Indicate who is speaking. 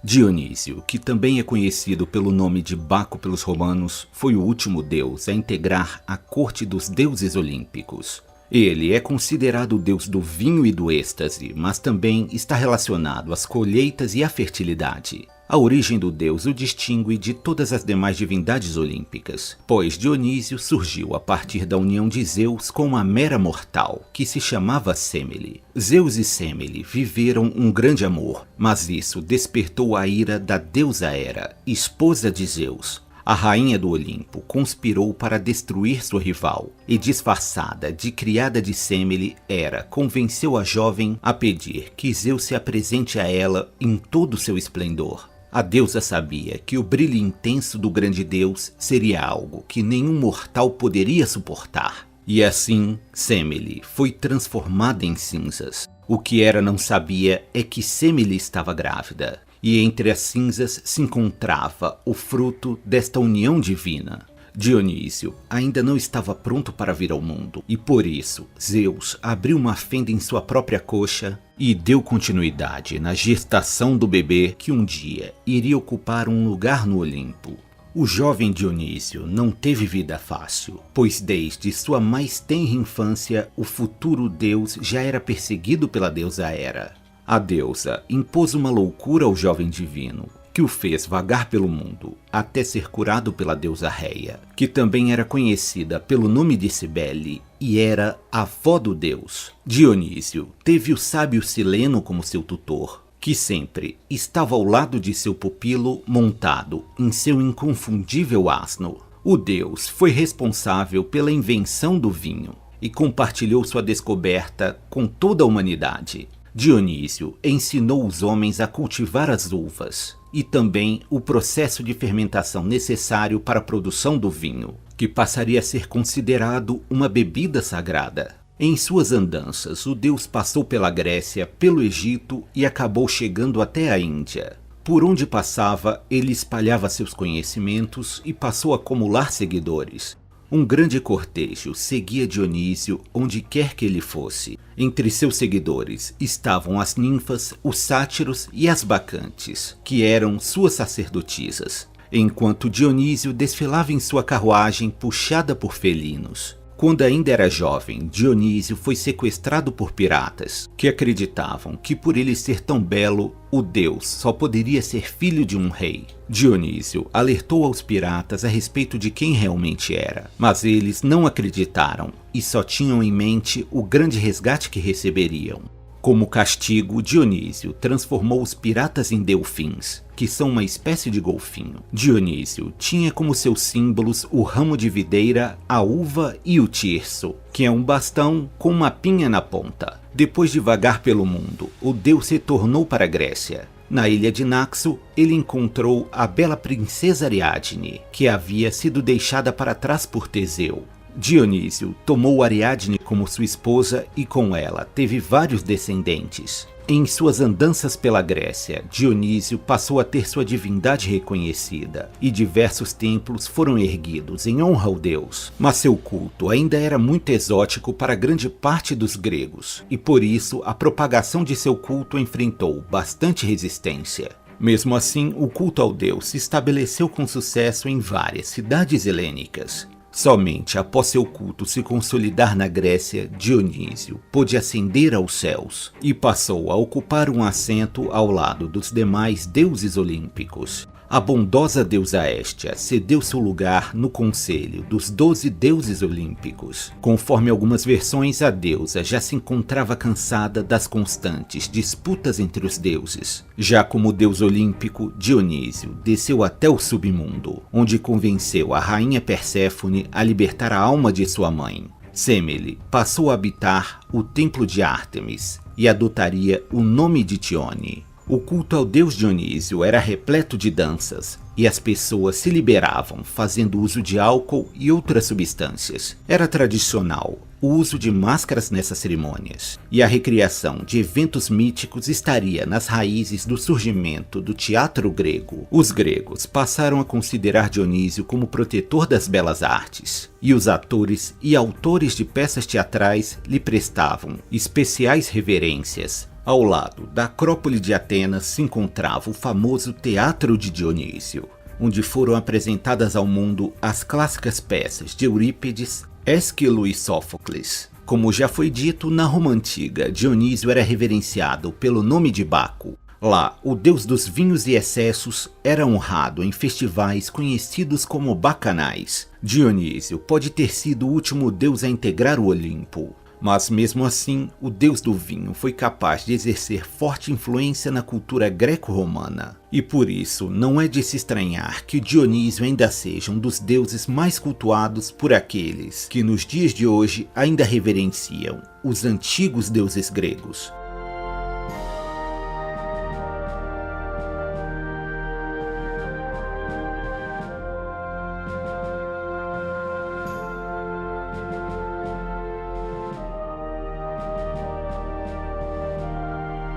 Speaker 1: Dionísio, que também é conhecido pelo nome de Baco pelos romanos, foi o último deus a integrar a corte dos deuses olímpicos. Ele é considerado o deus do vinho e do êxtase, mas também está relacionado às colheitas e à fertilidade. A origem do deus o distingue de todas as demais divindades olímpicas, pois Dionísio surgiu a partir da união de Zeus com uma mera mortal, que se chamava Semele. Zeus e Semele viveram um grande amor, mas isso despertou a ira da deusa Hera, esposa de Zeus. A rainha do Olimpo conspirou para destruir sua rival, e disfarçada de criada de Semele, Hera convenceu a jovem a pedir que Zeus se apresente a ela em todo o seu esplendor. A deusa sabia que o brilho intenso do grande deus seria algo que nenhum mortal poderia suportar. E assim, Semele foi transformada em cinzas. O que Hera não sabia é que Semele estava grávida, e entre as cinzas se encontrava o fruto desta união divina. Dionísio ainda não estava pronto para vir ao mundo, e por isso Zeus abriu uma fenda em sua própria coxa e deu continuidade na gestação do bebê que um dia iria ocupar um lugar no Olimpo. O jovem Dionísio não teve vida fácil, pois desde sua mais tenra infância o futuro deus já era perseguido pela deusa Hera. A deusa impôs uma loucura ao jovem divino, que o fez vagar pelo mundo, até ser curado pela deusa Reia, que também era conhecida pelo nome de Cibele e era a avó do deus. Dionísio teve o sábio Sileno como seu tutor, que sempre estava ao lado de seu pupilo montado em seu inconfundível asno. O deus foi responsável pela invenção do vinho e compartilhou sua descoberta com toda a humanidade. Dionísio ensinou os homens a cultivar as uvas e também o processo de fermentação necessário para a produção do vinho, que passaria a ser considerado uma bebida sagrada. Em suas andanças, o deus passou pela Grécia, pelo Egito e acabou chegando até a Índia. Por onde passava, ele espalhava seus conhecimentos e passou a acumular seguidores. Um grande cortejo seguia Dionísio onde quer que ele fosse. Entre seus seguidores estavam as ninfas, os sátiros e as bacantes, que eram suas sacerdotisas, enquanto Dionísio desfilava em sua carruagem puxada por felinos. Quando ainda era jovem, Dionísio foi sequestrado por piratas, que acreditavam que por ele ser tão belo, o deus só poderia ser filho de um rei. Dionísio alertou aos piratas a respeito de quem realmente era, mas eles não acreditaram e só tinham em mente o grande resgate que receberiam. Como castigo, Dionísio transformou os piratas em delfins, que são uma espécie de golfinho. Dionísio tinha como seus símbolos o ramo de videira, a uva e o tirso, que é um bastão com uma pinha na ponta. Depois de vagar pelo mundo, o deus retornou para a Grécia. Na ilha de Naxo, ele encontrou a bela princesa Ariadne, que havia sido deixada para trás por Teseu. Dionísio tomou Ariadne como sua esposa e com ela teve vários descendentes. Em suas andanças pela Grécia, Dionísio passou a ter sua divindade reconhecida e diversos templos foram erguidos em honra ao deus. Mas seu culto ainda era muito exótico para grande parte dos gregos e por isso a propagação de seu culto enfrentou bastante resistência. Mesmo assim, o culto ao deus se estabeleceu com sucesso em várias cidades helênicas. Somente após seu culto se consolidar na Grécia, Dionísio pôde ascender aos céus e passou a ocupar um assento ao lado dos demais deuses olímpicos. A bondosa deusa Hestia cedeu seu lugar no conselho dos 12 deuses olímpicos. Conforme algumas versões, a deusa já se encontrava cansada das constantes disputas entre os deuses. Já como deus olímpico, Dionísio desceu até o submundo, onde convenceu a rainha Perséfone a libertar a alma de sua mãe. Semele passou a habitar o templo de Ártemis e adotaria o nome de Tione. O culto ao deus Dionísio era repleto de danças, e as pessoas se liberavam fazendo uso de álcool e outras substâncias. Era tradicional o uso de máscaras nessas cerimônias, e a recriação de eventos míticos estaria nas raízes do surgimento do teatro grego. Os gregos passaram a considerar Dionísio como protetor das belas artes, e os atores e autores de peças teatrais lhe prestavam especiais reverências. Ao lado da Acrópole de Atenas se encontrava o famoso Teatro de Dionísio, onde foram apresentadas ao mundo as clássicas peças de Eurípides, Ésquilo e Sófocles. Como já foi dito, na Roma Antiga, Dionísio era reverenciado pelo nome de Baco. Lá, o deus dos vinhos e excessos era honrado em festivais conhecidos como bacanais. Dionísio pode ter sido o último deus a integrar o Olimpo, mas mesmo assim, o deus do vinho foi capaz de exercer forte influência na cultura greco-romana. E por isso, não é de se estranhar que Dionísio ainda seja um dos deuses mais cultuados por aqueles que nos dias de hoje ainda reverenciam os antigos deuses gregos.